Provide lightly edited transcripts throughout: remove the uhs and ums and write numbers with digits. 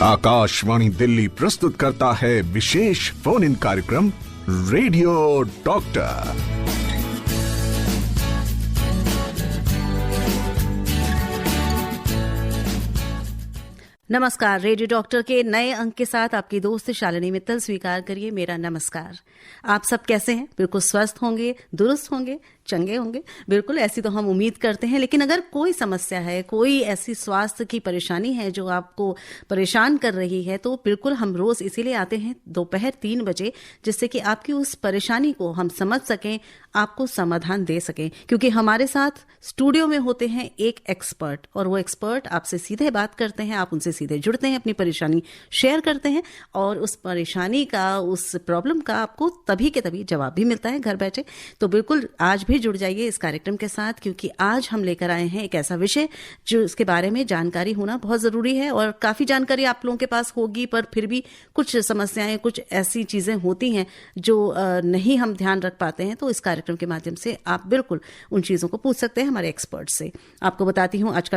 आकाशवाणी दिल्ली प्रस्तुत करता है विशेष फोन इन कार्यक्रम रेडियो डॉक्टर। नमस्कार। रेडियो डॉक्टर के नए अंक के साथ आपकी दोस्त शालिनी मित्तल स्वीकार करिए मेरा नमस्कार। आप सब कैसे हैं? बिल्कुल स्वस्थ होंगे, दुरुस्त होंगे, चंगे होंगे, बिल्कुल ऐसी तो हम उम्मीद करते हैं। लेकिन अगर कोई समस्या है, कोई ऐसी स्वास्थ्य की परेशानी है जो आपको परेशान कर रही है, तो बिल्कुल हम रोज इसीलिए आते हैं दोपहर 3 बजे, जिससे कि आपकी उस परेशानी को हम समझ सकें, आपको समाधान दे सकें। क्योंकि हमारे साथ स्टूडियो में होते हैं एक एक्सपर्ट, और वो एक्सपर्ट आपसे सीधे बात करते हैं, आप उनसे सीधे जुड़ते हैं, अपनी परेशानी शेयर करते हैं, और उस परेशानी का, उस प्रॉब्लम का आपको तभी के तभी जवाब भी मिलता है घर बैठे। तो बिल्कुल आज भी जुड़ जाइए इस कार्यक्रम के साथ, क्योंकि आज हम लेकर आए हैं एक ऐसा विषय जो इसके बारे में जानकारी होना बहुत जरूरी है। और काफी जानकारी आप लोगों के पास होगी, पर फिर भी कुछ समस्याएं, कुछ ऐसी चीजें होती हैं जो नहीं हम ध्यान रख पाते हैं। तो इस कार्यक्रम के माध्यम से आप बिल्कुल उन चीजों को पूछ सकते हैं हमारे एक्सपर्ट से। आपको बताती हूँ आज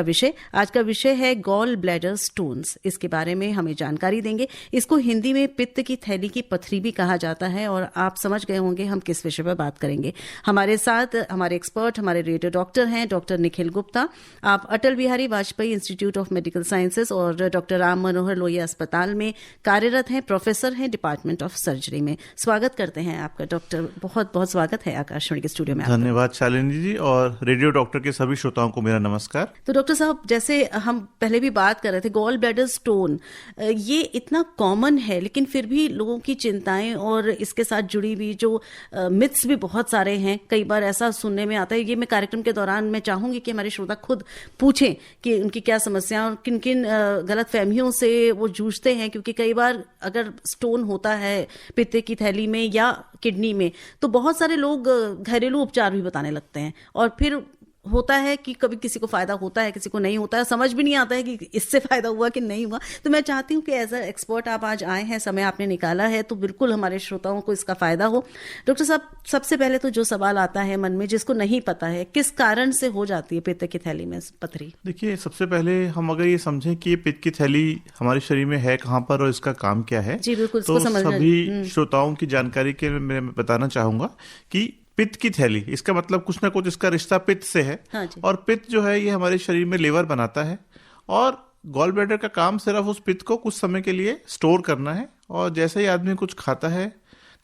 का विषय है गॉल ब्लैडर स्टोन्स। इसके बारे में हमें जानकारी देंगे। इसको हिंदी में पित्त की थैली की पथरी भी कहा जाता है, और आप समझ गए होंगे हम किस विषय पर बात करेंगे। हमारे साथ हमारे एक्सपर्ट, हमारे रेडियो डॉक्टर हैं डॉक्टर निखिल गुप्ता। आप Atal Bihari Vajpayee institute of medical sciences और डॉक्टर राम मनोहर लोहिया अस्पताल में कार्यरत हैं, प्रोफेसर हैं डिपार्टमेंट ऑफ सर्जरी में। स्वागत करते हैं आपका डॉक्टर, बहुत बहुत स्वागत है आकाशवाणी के स्टूडियो में। धन्यवाद शालिनी जी, और रेडियो डॉक्टर के सभी श्रोताओं को मेरा नमस्कार। तो डॉक्टर साहब, जैसे हम पहले भी बात कर रहे थे, गॉल ब्लैडर स्टोन ये इतना कॉमन है, लेकिन फिर भी लोगों की चिंताएं और इसके साथ जुड़ी हुई जो मिथ्स भी बहुत सारे हैं। कई बार ऐसा सुनने में आता है, ये मैं कार्यक्रम के दौरान मैं चाहूंगी कि हमारे श्रोता खुद पूछें कि उनकी क्या समस्या और किन किन गलत फहमियों से वो जूझते हैं। क्योंकि कई बार अगर स्टोन होता है पित्त की थैली में या किडनी में, तो बहुत सारे लोग घरेलू उपचार भी बताने लगते हैं, और फिर होता है कि कभी किसी को फायदा होता है, किसी को नहीं होता है, समझ भी नहीं आता है कि इससे फायदा हुआ कि नहीं हुआ। तो मैं चाहती हूँ कि एज अ एक्सपर्ट आप आज आए हैं, समय आपने निकाला है, तो बिल्कुल हमारे श्रोताओं को इसका फायदा हो। डॉक्टर साहब, सबसे पहले तो जो सवाल आता है मन में, जिसको नहीं पता है, किस कारण से हो जाती है पित्त की थैली में पथरी? देखिए, सबसे पहले हम अगर ये समझें कि ये पित्त की थैली हमारे शरीर में है कहाँ पर और इसका काम क्या है, जी बिल्कुल, तो सभी श्रोताओं की जानकारी के लिए मैं बताना चाहूंगा कि पित्त की थैली, इसका मतलब कुछ ना कुछ इसका रिश्ता पित्त से है। हाँ, और पित्त जो है ये हमारे शरीर में लीवर बनाता है, और गॉल ब्लैडर का काम सिर्फ उस पित्त को कुछ समय के लिए स्टोर करना है। और जैसे ही आदमी कुछ खाता है,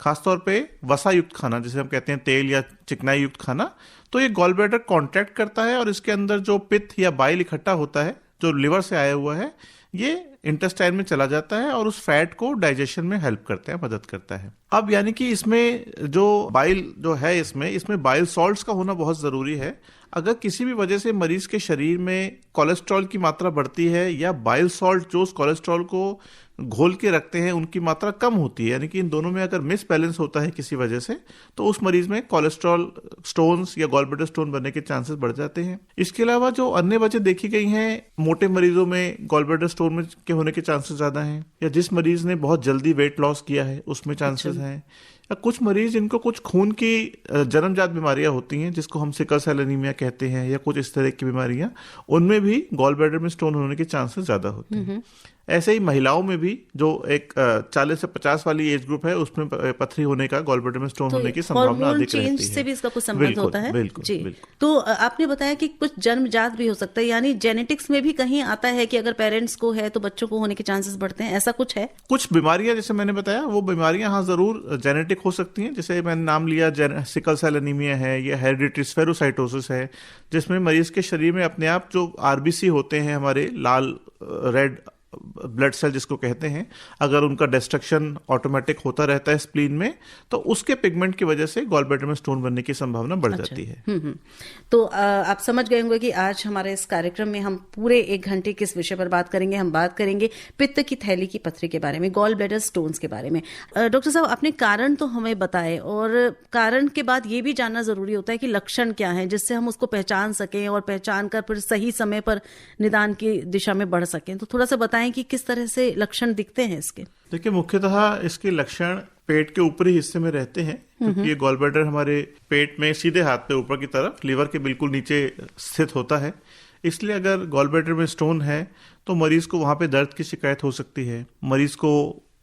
खासतौर पे वसा युक्त खाना, जिसे हम कहते हैं तेल या चिकनाई युक्त खाना, तो ये गॉल ब्लैडर कॉन्ट्रैक्ट करता है, और इसके अंदर जो पित्त या बाइल इकट्ठा होता है जो लिवर से आया हुआ है, ये इंटेस्टाइन में चला जाता है और उस फैट को डाइजेशन में हेल्प करते हैं, मदद करता है। अब यानी कि इसमें जो बाइल जो है, इसमें बाइल सॉल्ट्स का होना बहुत जरूरी है। अगर किसी भी वजह से मरीज के शरीर में कोलेस्ट्रॉल की मात्रा बढ़ती है, या बाइल सॉल्ट जो उस कोलेस्ट्रॉल को घोल के रखते हैं उनकी मात्रा कम होती है, यानी कि इन दोनों में अगर मिसबैलेंस होता है किसी वजह से, तो उस मरीज में कोलेस्ट्रॉल स्टोन्स या गॉल ब्लैडर स्टोन बनने के चांसेस बढ़ जाते हैं। इसके अलावा जो अन्य वजह देखी गई हैं, मोटे मरीजों में गॉल ब्लैडर स्टोन के होने के चांसेस ज्यादा हैं, या जिस मरीज ने बहुत जल्दी वेट लॉस किया है उसमें चांसेस हैं, या कुछ मरीज जिनको कुछ खून की जन्मजात बीमारियां होती हैं, जिसको हम सिकल सेल एनीमिया कहते हैं, या कुछ इस तरह की बीमारियां, उनमें भी गॉल ब्लैडर में स्टोन होने के चांसेस ज्यादा होते हैं। ऐसे ही महिलाओं में भी जो एक 40 से 50 वाली एज ग्रुप है, उसमें पथरी होने का, गॉल ब्लैडर में स्टोन होने की संभावना अधिक रहती है। से भी इसका कुछ संबंध होता है? बिल्कुल, जी। बिल्कुल। तो आपने बताया कि कुछ जन्मजात भी हो सकता है, यानी जेनेटिक्स में भी कहीं आता है कि अगर पेरेंट्स को है तो बच्चों को होने के चांसेस बढ़ते हैं, ऐसा कुछ है? कुछ बीमारियां, जैसे मैंने बताया, वो बीमारियां हाँ जरूर जेनेटिक हो सकती हैं। जैसे मैंने नाम लिया, सिकल सेल एनीमिया है, या हेरिडिटरी स्फेरोसाइटोसिस है, जिसमें मरीज के शरीर में अपने आप जो आरबीसी होते हैं, हमारे लाल रेड ब्लड सेल जिसको कहते हैं, अगर उनका डिस्ट्रक्शन ऑटोमेटिक होता रहता है स्प्लीन में, तो उसके पिगमेंट की वजह से गॉल ब्लैडर में स्टोन बनने की संभावना बढ़ जाती है। तो आप समझ गए होंगे कि आज हमारे इस कार्यक्रम में हम पूरे 1 घंटे किस विषय पर बात करेंगे। हम बात करेंगे पित्त की थैली की पथरी के बारे में, गॉल ब्लैडर स्टोन्स के बारे में। डॉक्टर साहब, आपने कारण तो हमें बताए, और कारण के बाद ये भी जानना जरूरी होता है कि लक्षण क्या है, जिससे हम उसको पहचान सकें, और पहचान कर फिर सही समय पर निदान की दिशा में बढ़ सकें। तो थोड़ा सा बताएं कि किस तरह से लक्षण दिखते हैं इसके। देखिए, मुख्यतः इसके लक्षण पेट के ऊपरी हिस्से में रहते हैं, क्योंकि ये गॉल ब्लैडर हमारे पेट में सीधे हाथ पे ऊपर की तरफ लीवर के बिल्कुल नीचे स्थित होता है। इसलिए अगर गॉल ब्लैडर में स्टोन है तो मरीज को वहां पे दर्द की शिकायत हो सकती है, मरीज को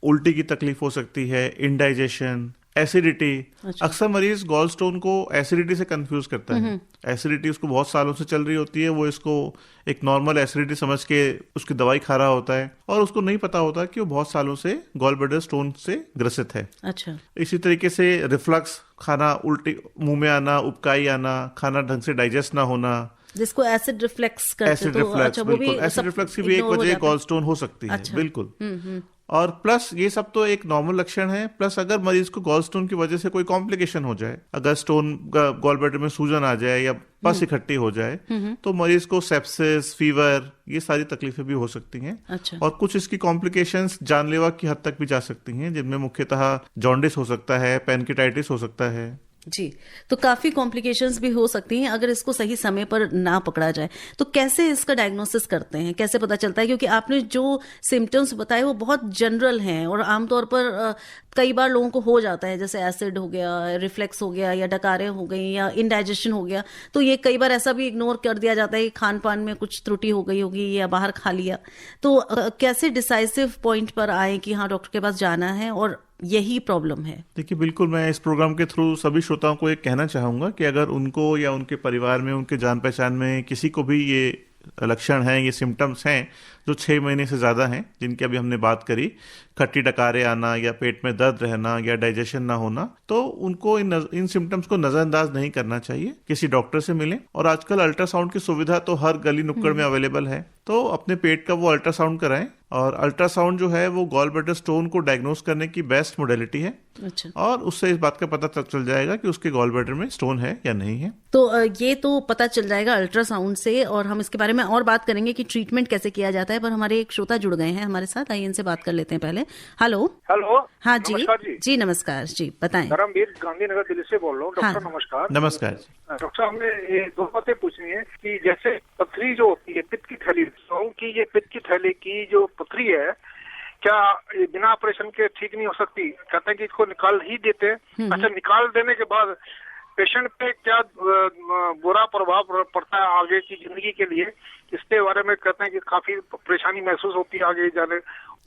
उल्टी की तकलीफ हो सकती है, इंडाइजेशन, एसिडिटी। अक्सर मरीज गॉल स्टोन को एसिडिटी से कंफ्यूज करता है। एसिडिटी उसको बहुत सालों से चल रही होती है, वो इसको एक नॉर्मल एसिडिटी समझ के उसकी दवाई खा रहा होता है और उसको नहीं पता होता कि वो बहुत सालों से गॉल ब्लैडर स्टोन से ग्रसित है। अच्छा। इसी तरीके से रिफ्लक्स, खाना उल्टी मुंह में आना, उबकाई आना, खाना ढंग से डाइजेस्ट ना होना, जिसको एसिड रिफ्लेक्स करते एसिड तो रिफ्लक्स, अच्छा, वो भी बिल्कुल एसिड सब रिफ्लक्स की भी एक ignore हो वजह जाता है। गॉल स्टोन हो सकती है। अच्छा। बिल्कुल। और प्लस ये सब तो एक नॉर्मल लक्षण है, प्लस अगर मरीज को गॉल स्टोन की वजह से कोई कॉम्प्लिकेशन हो जाए, अगर स्टोन गॉल ब्लैडर में सूजन आ जाए या पस इकट्ठी हो जाए, तो मरीज को सेप्सिस, फीवर, ये सारी तकलीफें भी हो सकती हैं। अच्छा। और कुछ इसकी कॉम्प्लिकेशंस जानलेवा की हद तक भी जा सकती हैं, जिनमें मुख्यतः जॉन्डिस हो सकता है, पैनकिटाइटिस हो सकता है। जी, तो काफी कॉम्प्लिकेशंस भी हो सकती हैं अगर इसको सही समय पर ना पकड़ा जाए। तो कैसे इसका डायग्नोसिस करते हैं, कैसे पता चलता है? क्योंकि आपने जो सिम्टम्स बताए वो बहुत जनरल हैं और आमतौर पर कई बार लोगों को हो जाता है, जैसे एसिड हो गया, रिफ्लेक्स हो गया, या डकारें हो गई, या इनडाइजेशन हो गया। तो ये कई बार ऐसा भी इग्नोर कर दिया जाता है कि खान पान में कुछ त्रुटि हो गई होगी या बाहर खा लिया। तो कैसे डिसाइसिव पॉइंट पर आए कि हाँ डॉक्टर के पास जाना है और यही प्रॉब्लम है? देखिए, बिल्कुल मैं इस प्रोग्राम के थ्रू सभी श्रोताओं को एक कहना चाहूंगा कि अगर उनको या उनके परिवार में, उनके जान पहचान में किसी को भी ये लक्षण हैं, ये सिम्टम्स हैं जो 6 महीने से ज़्यादा हैं, जिनकी अभी हमने बात करी, खट्टी डकारे आना या पेट में दर्द रहना या डाइजेशन ना होना, तो उनको इन सिम्टम्स को नज़रअंदाज नहीं करना चाहिए, किसी डॉक्टर से मिलें। और आजकल अल्ट्रासाउंड की सुविधा तो हर गली नुक्कड़ में अवेलेबल है, तो अपने पेट का वो अल्ट्रासाउंड कराएं। और अल्ट्रासाउंड जो है वो गॉल ब्लैडर स्टोन को डायग्नोस करने की बेस्ट मोडेलिटी है। अच्छा। और उससे इस बात का पता चल जाएगा कि उसके गॉल ब्लैडर में स्टोन है या नहीं है। तो ये तो पता चल जाएगा अल्ट्रासाउंड से, और हम इसके बारे में और बात करेंगे कि ट्रीटमेंट कैसे किया जाता है। पर हमारे एक श्रोता जुड़ गए हैं हमारे साथ, आइए इनसे बात कर लेते हैं पहले। हेलो। हाँ जी। नमस्कार जी। नमस्कार जी, बताएं। धर्मवीर, गांधीनगर, दिल्ली से बोल रहा हूँ। डॉक्टर हाँ। नमस्कार। नमस्कार जी। डॉक्टर साहब, हमें ये 2 बातें पूछनी है कि जैसे पथरी जो होती है, पित्त की थैली, कि ये पित्त की थैली की जो पथरी है, क्या ये बिना ऑपरेशन के ठीक नहीं हो सकती? कहते हैं कि इसको निकाल ही देते हैं। अच्छा, निकाल देने के बाद पेशेंट पे क्या बुरा प्रभाव पड़ता है आगे की जिंदगी के लिए, इसके बारे में कहते हैं कि काफी परेशानी महसूस होती है आगे जाने।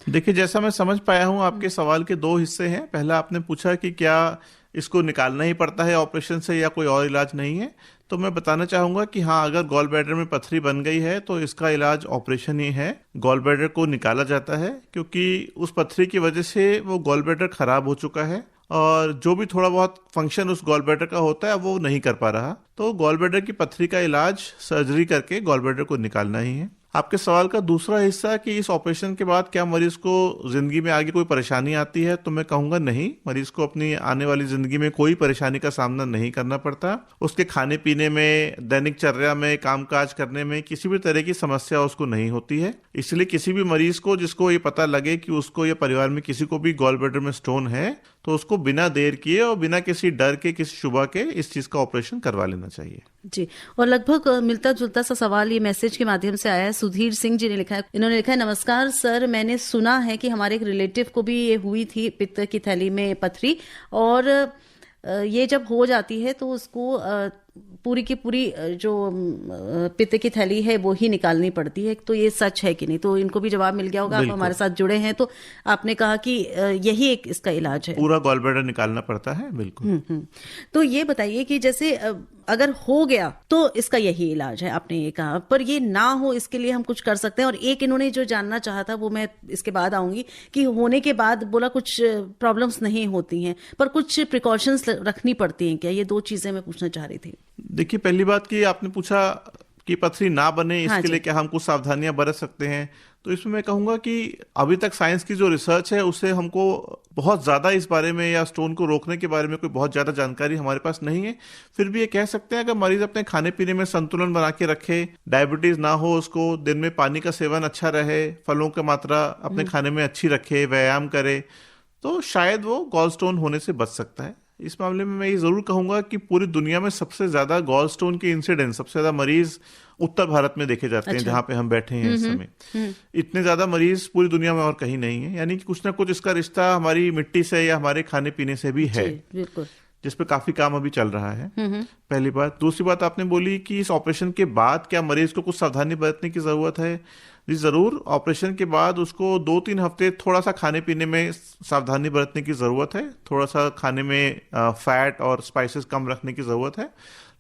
देखिए, जैसा मैं समझ पाया हूं, आपके सवाल के 2 हिस्से हैं। पहला आपने पूछा कि क्या इसको निकालना ही पड़ता है ऑपरेशन से या कोई और इलाज नहीं है। तो मैं बताना चाहूंगा कि हाँ, अगर गॉल ब्लैडर में पथरी बन गई है तो इसका इलाज ऑपरेशन ही है। गॉल ब्लैडर को निकाला जाता है क्योंकि उस पथरी की वजह से वो गॉल ब्लैडर खराब हो चुका है और जो भी थोड़ा बहुत फंक्शन उस गॉल ब्लैडर का होता है वो नहीं कर पा रहा। तो गॉल ब्लैडर की पथरी का इलाज सर्जरी करके गॉल ब्लैडर को निकालना ही है। आपके सवाल का दूसरा हिस्सा कि इस ऑपरेशन के बाद क्या मरीज को जिंदगी में आगे कोई परेशानी आती है, तो मैं कहूंगा नहीं, मरीज को अपनी आने वाली जिंदगी में कोई परेशानी का सामना नहीं करना पड़ता। उसके खाने पीने में, दैनिक चर्या में, कामकाज करने में किसी भी तरह की समस्या उसको नहीं होती है। इसलिए किसी भी मरीज को जिसको ये पता लगे कि उसको या परिवार में किसी को भी गॉल ब्लैडर में स्टोन है, तो उसको बिना देर किए और बिना किसी डर के, किसी शुबा के इस चीज का ऑपरेशन करवा लेना चाहिए। जी, और लगभग मिलता जुलता सा सवाल ये मैसेज के माध्यम से आया है। सुधीर सिंह जी ने लिखा है, इन्होंने लिखा है, नमस्कार सर, मैंने सुना है कि हमारे एक रिलेटिव को भी ये हुई थी पित्त की थैली में पथरी, और ये जब हो जाती है तो उसको पूरी की पूरी जो पित्त की थैली है वो ही निकालनी पड़ती है। तो ये सच है कि नहीं? तो इनको भी जवाब मिल गया होगा। आप हमारे साथ जुड़े हैं तो आपने कहा कि यही एक इसका इलाज है, पूरा गॉल ब्लैडर निकालना पड़ता है। बिल्कुल। तो ये बताइए कि जैसे अगर हो गया तो इसका यही इलाज है, आपने ये कहा, पर ये ना हो इसके लिए हम कुछ कर सकते हैं? और एक इन्होंने जो जानना चाहा था वो मैं इसके बाद आऊंगी कि होने के बाद बोला कुछ प्रॉब्लम्स नहीं होती हैं, पर कुछ प्रिकॉशंस रखनी पड़ती हैं क्या? ये 2 चीजें मैं पूछना चाह रही थी। देखिए, पहली बात कि आपने पूछा कि पथरी ना बने, इसके हाँ लिए क्या हम कुछ सावधानियां बरत सकते हैं। तो इसमें मैं कहूंगा कि अभी तक साइंस की जो रिसर्च है उससे हमको बहुत ज़्यादा इस बारे में या स्टोन को रोकने के बारे में कोई बहुत ज़्यादा जानकारी हमारे पास नहीं है। फिर भी ये कह सकते हैं अगर मरीज अपने खाने पीने में संतुलन बना के रखे, डायबिटीज़ ना हो उसको, दिन में पानी का सेवन अच्छा रहे, फलों की मात्रा अपने खाने में अच्छी रखे, व्यायाम करे, तो शायद वो गॉल स्टोन होने से बच सकता है। इस मामले में मैं ये जरूर कहूंगा कि पूरी दुनिया में सबसे ज्यादा गॉल स्टोन के इंसिडेंट, सबसे ज्यादा मरीज उत्तर भारत में देखे जाते हैं। जहां पे हम बैठे हैं इस समय, इतने ज्यादा मरीज पूरी दुनिया में और कहीं नहीं है। यानी कि कुछ ना कुछ इसका रिश्ता हमारी मिट्टी से या हमारे खाने पीने से भी है। बिल्कुल। जिसपे काफी काम अभी चल रहा है। पहली बात। दूसरी बात आपने बोली कि इस ऑपरेशन के बाद क्या मरीज को कुछ सावधानी बरतने की जरूरत है। जी जरूर, ऑपरेशन के बाद उसको 2-3 हफ्ते थोड़ा सा खाने पीने में सावधानी बरतने की जरूरत है, थोड़ा सा खाने में फैट और स्पाइसेस कम रखने की जरूरत है।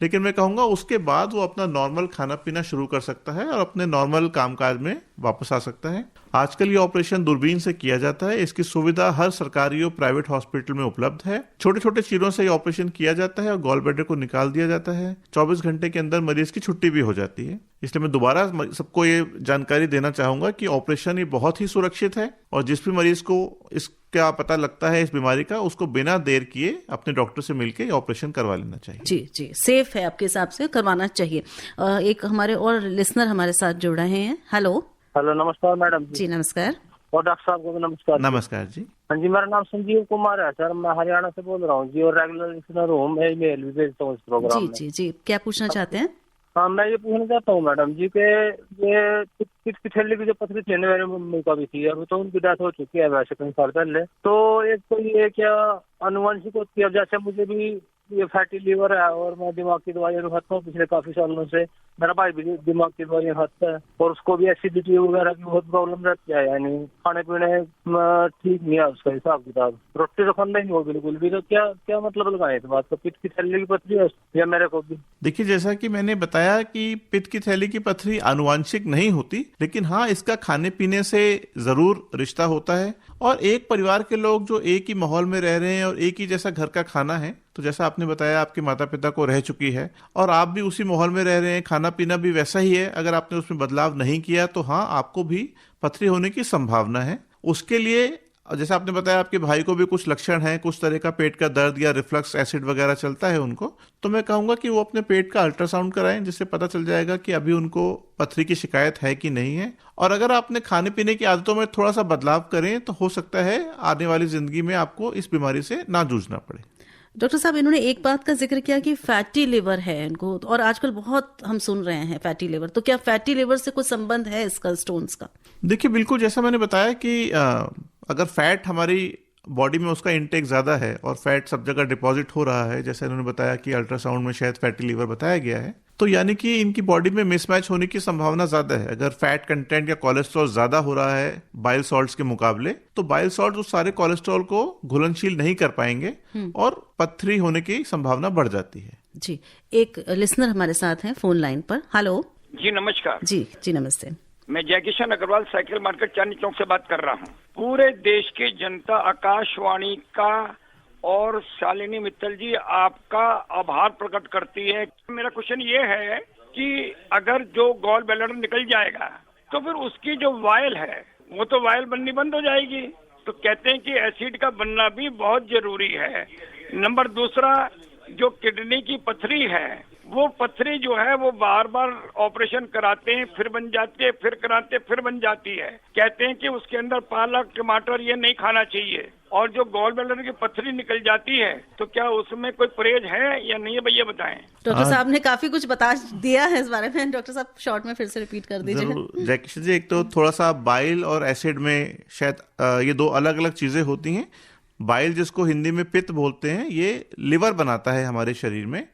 लेकिन मैं कहूँगा उसके बाद वो अपना नॉर्मल खाना पीना शुरू कर सकता है और अपने नॉर्मल कामकाज में वापस आ सकता है। आजकल ये ऑपरेशन दूरबीन से किया जाता है। इसकी सुविधा हर सरकारी और प्राइवेट हॉस्पिटल में उपलब्ध है। छोटे छोटे चीरों से ये ऑपरेशन किया जाता है और गॉल ब्लैडर को निकाल दिया जाता है। 24 घंटे के अंदर मरीज की छुट्टी भी हो जाती है। इसलिए मैं दोबारा सबको ये जानकारी देना चाहूंगा कि ऑपरेशन ये बहुत ही सुरक्षित है और जिस भी मरीज को इसका पता लगता है इस बीमारी का, उसको बिना देर किए अपने डॉक्टर से मिलकर ऑपरेशन करवा लेना चाहिए। जी जी, सेफ है आपके हिसाब से, करवाना चाहिए। एक हमारे और लिसनर हमारे साथ जुड़ रहे हैं। हेलो हेलो, नमस्कार मैडम जी। नमस्कार। और डॉक्टर साहब को भी नमस्कार। नमस्कार जी। हाँ जी, मेरा नाम संजीव कुमार है सर, मैं हरियाणा से बोल रहा हूँ जी, और रेगुलर लिसनर हूँ, मैं ईमेल भी भेजता हूँ इस प्रोग्राम जी में। जी जी, क्या पूछना चाहते हैं? हाँ, मैं ये पूछना चाहता हूँ मैडम जी के ये पित्त की थैली की जो पथरी थी मेरे मम्मी का भी थी, अब तो उनकी डेथ हो चुकी है वैसे कई साल पहले। तो एक तो ये क्या अनुवांशिक होती है? जैसे मुझे भी ये फैटी लीवर है और मैं दिमाग की दवाइयाँ खाता हूँ पिछले काफी सालों से। मेरा भाई भी दिमाग की दवाइयाँ खाता है और उसको भी एसिडिटी वगैरह की बहुत प्रॉब्लम रहती है, यानी खाने पीने ठीक नहीं है उसका हिसाब किताब, रोटी तो खाना ही नहीं हो बिल्कुल भी। तो क्या क्या मतलब लगाए इस बात को? पित्त की थैली की पथरी है या मेरे को भी? देखिए, जैसा कि मैंने बताया कि पित्त की थैली की पथरी आनुवांशिक नहीं होती, लेकिन हाँ इसका खाने पीने से जरूर रिश्ता होता है। और एक परिवार के लोग जो एक ही माहौल में रह रहे हैं और एक ही जैसा घर का खाना है, तो जैसा आपने बताया आपके माता पिता को रह चुकी है और आप भी उसी माहौल में रह रहे हैं, खाना पीना भी वैसा ही है, अगर आपने उसमें बदलाव नहीं किया तो हाँ आपको भी पथरी होने की संभावना है। उसके लिए जैसे आपने बताया आपके भाई को भी कुछ लक्षण हैं, कुछ तरह का पेट का दर्द या रिफ्लक्स एसिड वगैरह चलता है उनको, तो मैं कहूंगा कि वो अपने पेट का अल्ट्रासाउंड कराएं, जिससे पता चल जाएगा कि अभी उनको पथरी की शिकायत है कि नहीं है। और अगर आपने खाने पीने की आदतों में थोड़ा सा बदलाव करें तो हो सकता है आने वाली जिंदगी में आपको इस बीमारी से ना जूझना पड़े। डॉक्टर साहब, इन्होंने एक बात का जिक्र किया कि फैटी लिवर है इनको, और आजकल बहुत हम सुन रहे हैं फैटी लिवर, तो क्या फैटी लिवर से कुछ संबंध है इसका, स्टोन्स का? देखिए बिल्कुल, जैसा मैंने बताया कि अगर फैट हमारी बॉडी में उसका इंटेक ज्यादा है और फैट सब जगह डिपॉजिट हो रहा है, जैसे इन्होंने बताया कि अल्ट्रासाउंड में शायद फैटी लीवर बताया गया है, तो यानी कि इनकी बॉडी में मिसमैच होने की संभावना ज्यादा है। अगर फैट कंटेंट या कोलेस्ट्रॉल ज्यादा हो रहा है बाइल सॉल्ट्स के मुकाबले, तो बाइल सॉल्ट उस सारे कोलेस्ट्रॉल को घुलनशील नहीं कर पाएंगे और पथरी होने की संभावना बढ़ जाती है। जी, एक लिसनर हमारे साथ हैं फोन लाइन पर। हेलो जी, नमस्कार। जी जी, नमस्ते। मैं जयकिशन अग्रवाल साइकिल मार्केट चांदनी चौक से बात कर रहा हूँ। पूरे देश की जनता आकाशवाणी का और शालिनी मित्तल जी आपका आभार प्रकट करती है। मेरा क्वेश्चन ये है कि अगर जो गॉल ब्लैडर निकल जाएगा तो फिर उसकी जो वायल है वो तो वायल बननी बंद हो जाएगी। तो कहते हैं कि एसिड का बनना भी बहुत जरूरी है। नंबर दूसरा, जो किडनी की पथरी है वो पथरी जो है वो बार बार ऑपरेशन कराते हैं, फिर बन जाती है, फिर कराते फिर बन जाती है। कहते हैं कि उसके अंदर पालक टमाटर ये नहीं खाना चाहिए। और जो गॉल ब्लैडर की पथरी निकल जाती है तो क्या उसमें कोई परहेज है या नहीं है, भैया बताएं। डॉक्टर साहब ने काफी कुछ बता दिया है इस बारे में, डॉक्टर साहब शॉर्ट में फिर से रिपीट कर दीजिए। जयकिशन जी, एक तो थोड़ा सा बाइल और एसिड में शायद ये दो अलग अलग चीजें होती हैं। बाइल, जिसको हिंदी में पित्त बोलते हैं, ये लिवर बनाता है हमारे शरीर में,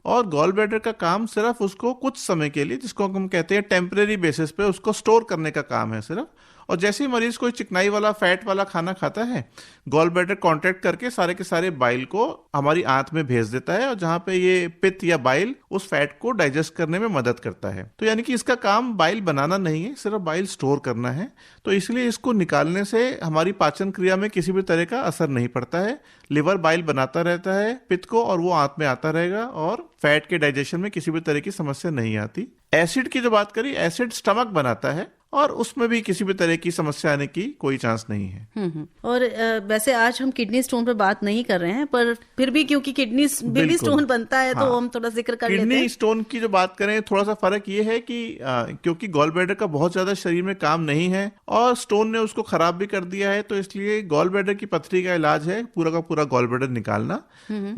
और गॉल ब्लैडर का काम सिर्फ उसको कुछ समय के लिए, जिसको हम कहते हैं टेम्परेरी बेसिस पे, उसको स्टोर करने का काम है सिर्फ। और जैसे ही मरीज कोई चिकनाई वाला फैट वाला खाना खाता है, गॉल ब्लैडर कॉन्ट्रैक्ट करके सारे के सारे बाइल को हमारी आंत में भेज देता है, और जहां पे ये पित्त या बाइल उस फैट को डाइजेस्ट करने में मदद करता है। तो यानी कि इसका काम बाइल बनाना नहीं है, सिर्फ बाइल स्टोर करना है। तो इसलिए इसको निकालने से हमारी पाचन क्रिया में किसी भी तरह का असर नहीं पड़ता है। लिवर बाइल बनाता रहता है पित्त को, और वो आंत में आता रहेगा, और फैट के डाइजेशन में किसी भी तरह की समस्या नहीं आती। एसिड की जो बात करी, एसिड स्टमक बनाता है और उसमें भी किसी भी तरह की समस्या आने की कोई चांस नहीं है। और वैसे आज हम किडनी स्टोन पर बात नहीं कर रहे हैं, पर फिर भी क्योंकि किडनी भी स्टोन बनता है, तो हम थोड़ा जिक्र कर लेते हैं। किडनी स्टोन की जो बात करें, थोड़ा सा फर्क ये है कि क्योंकि गॉल ब्लैडर का बहुत ज्यादा शरीर में काम नहीं है और स्टोन ने उसको खराब भी कर दिया है, तो इसलिए गॉल ब्लैडर की पथरी का इलाज है पूरा का पूरा गॉल ब्लैडर निकालना।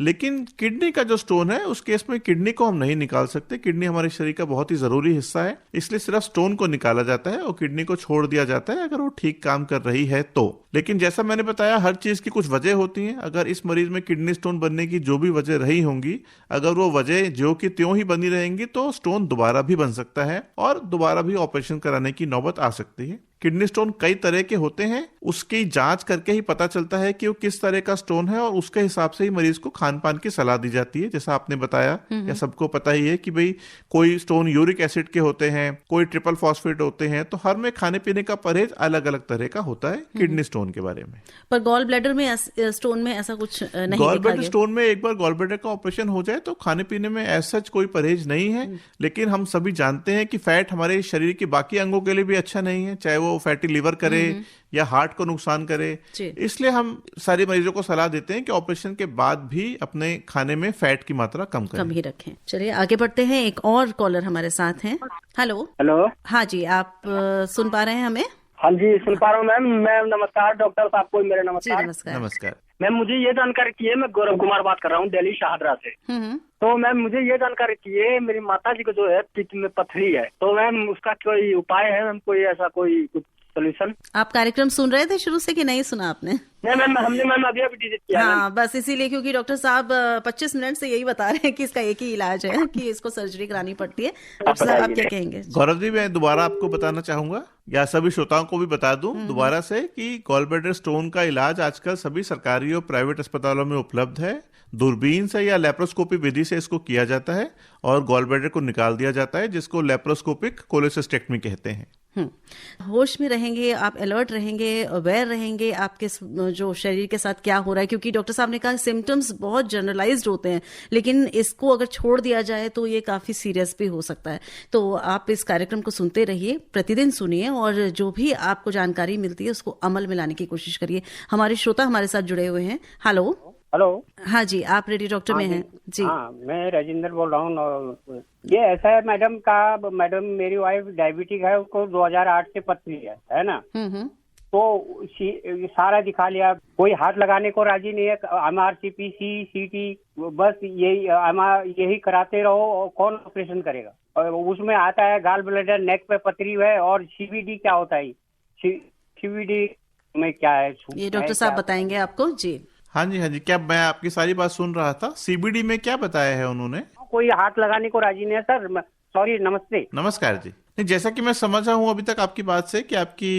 लेकिन किडनी का जो स्टोन है, उस केस में किडनी को हम नहीं निकाल सकते। किडनी हमारे शरीर का बहुत ही जरूरी हिस्सा है, इसलिए सिर्फ स्टोन को निकाला जाता है है और किडनी को छोड़ दिया जाता है अगर वो ठीक काम कर रही है तो। लेकिन जैसा मैंने बताया, हर चीज की कुछ वजह होती है। अगर इस मरीज में किडनी स्टोन बनने की जो भी वजह रही होंगी, अगर वो वजह ज्यों की त्यों ही बनी रहेंगी तो स्टोन दोबारा भी बन सकता है और दोबारा भी ऑपरेशन कराने की नौबत आ सकती है। किडनी स्टोन कई तरह के होते हैं, उसकी जांच करके ही पता चलता है कि वो किस तरह का स्टोन है और उसके हिसाब से ही मरीज को खान पान की सलाह दी जाती है। जैसा आपने बताया या सबको पता ही है कि भाई कोई स्टोन यूरिक एसिड के होते हैं, कोई ट्रिपल फॉस्फेट होते हैं, तो हर में खाने पीने का परहेज अलग अलग तरह का होता है किडनी स्टोन के बारे में। पर गॉल ब्लैडर में स्टोन में ऐसा कुछ नहीं गॉल देखा ब्लैडर गया। स्टोन में एक बार गॉल ब्लैडर का ऑपरेशन हो जाए तो खाने पीने में ऐसा कोई परहेज नहीं है। लेकिन हम सभी जानते हैं कि फैट हमारे शरीर के बाकी अंगों के लिए भी अच्छा नहीं है, चाहे वो फैटी लिवर करे या हार्ट को नुकसान करे। इसलिए हम सारे मरीजों को सलाह देते हैं कि ऑपरेशन के बाद भी अपने खाने में फैट की मात्रा कम करें। कम ही रखें। चलिए आगे बढ़ते हैं, एक और कॉलर हमारे साथ हैं। हेलो। हेलो। हाँ जी, आप सुन पा रहे हैं हमें? हाँ जी, सुन पा रहा हूँ मैम। मैम नमस्कार, डॉक्टर साहब को मेरा जी नमस्कार। नमस्कार। नमस्कार मैम मुझे ये जानकारी चाहिए, मैं गौरव कुमार बात कर रहा हूँ दिल्ली शाहदरा से। तो मैम मुझे ये जानकारी चाहिए, मेरी माता जी को जो है पित्त में पथरी है, तो मैम उसका कोई उपाय है मैम? कोई ऐसा कोई कुछ सोल्यूशन? आप कार्यक्रम सुन रहे थे शुरू से कि नहीं सुना आपने? नहीं मैम, हमने मैम अभी विजिट किया। हाँ, बस इसीलिए, क्योंकि डॉक्टर साहब 25 मिनट से यही बता रहे हैं कि इसका एक ही इलाज है कि इसको सर्जरी करानी पड़ती है। डॉक्टर साहब आप क्या कहेंगे? गौरव जी, मैं दोबारा आपको बताना चाहूंगा या सभी श्रोताओं को भी बता दूं दोबारा से कि गॉल ब्लैडर स्टोन का इलाज आजकल सभी सरकारी और प्राइवेट अस्पतालों में उपलब्ध है। दूरबीन से या लेप्रोस्कोपी विधि से इसको किया जाता है और गॉल ब्लैडर को निकाल दिया जाता है, जिसको लेप्रोस्कोपिक कोलेसिस्टेक्टमी कहते हैं। होश में रहेंगे आप, अलर्ट रहेंगे, अवेयर रहेंगे आपके जो शरीर के साथ क्या हो रहा है, क्योंकि डॉक्टर साहब ने कहा सिम्टम्स बहुत जनरलाइज्ड होते हैं, लेकिन इसको अगर छोड़ दिया जाए तो ये काफी सीरियस भी हो सकता है। तो आप इस कार्यक्रम को सुनते रहिए, प्रतिदिन सुनिए और जो भी आपको जानकारी मिलती है उसको अमल में लाने की कोशिश करिए। हमारे श्रोता हमारे साथ जुड़े हुए हैं। हेलो। हेलो। हाँ जी, आप रेडियो डॉक्टर में हैं जी। हाँ, मैं राजेंद्र बोल रहा हूँ। ये ऐसा है मैडम का, मैडम मेरी वाइफ डायबिटिक है, उसको 2008 से पथरी है ना। तो सारा दिखा लिया, कोई हाथ लगाने को राजी नहीं है। MRCP, CT, बस यही कराते रहो और कौन ऑपरेशन करेगा। और उसमें आता है गॉल ब्लैडर, नेक पे पथरी है, और CVD क्या होता है? CVD में क्या है? ये डॉक्टर साहब बताएंगे आपको जी। हाँ जी, क्या मैं आपकी सारी बात सुन रहा था। CBD में क्या बताया है उन्होंने? कोई हाथ लगाने को राजी नहीं है सर। सॉरी, नमस्ते। नमस्कार जी। नहीं, जैसा कि मैं समझा हूँ अभी तक आपकी बात से कि आपकी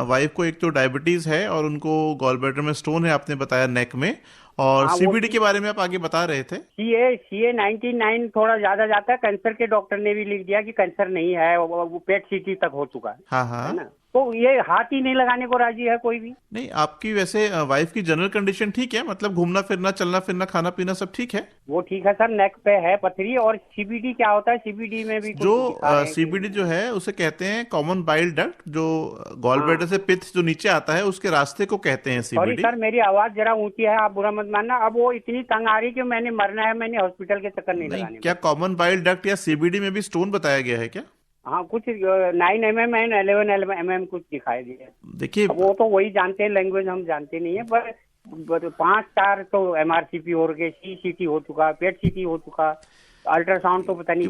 वाइफ को एक तो डायबिटीज है और उनको गॉल ब्लैडर में स्टोन है, आपने बताया नेक में, और CBD के बारे में आप आगे बता रहे थे। CA 99 थोड़ा ज्यादा जाता है। कैंसर के डॉक्टर ने भी लिख दिया कि कैंसर नहीं है, वो पेट CT तक हो चुका है। हाँ है ना? तो ये हाथ ही नहीं लगाने को राजी है कोई भी नहीं। आपकी वैसे वाइफ की जनरल कंडीशन ठीक है, मतलब घूमना फिरना, चलना फिरना, खाना पीना सब ठीक है? वो ठीक है सर, नेक पे है पथरी। और CBD क्या होता है? CBD में भी जो CBD जो है उसे कहते हैं कॉमन बाइल डक्ट, जो गॉल ब्लैडर से पित्त जो नीचे आता है उसके रास्ते को कहते हैं सॉरी CBD। सर, मेरी आवाज जरा ऊंची है, आप बुरा मत मानना। अब वो इतनी तंग आ रही कि मैंने मरना है, मैंने हॉस्पिटल के चक्कर नहीं लगाने। क्या कॉमन बाइल डक्ट या CBD में भी स्टोन बताया गया है क्या? हाँ, कुछ 9 mm एंड 11 mm कुछ दिखाई दिया। देखिए, वो तो वही जानते हैं, लैंग्वेज हम जानते नहीं है, पर 5-4 तो MRCP हो गए, CT हो चुका, पेट CT हो चुका, अल्ट्रासाउंड तो पता नहीं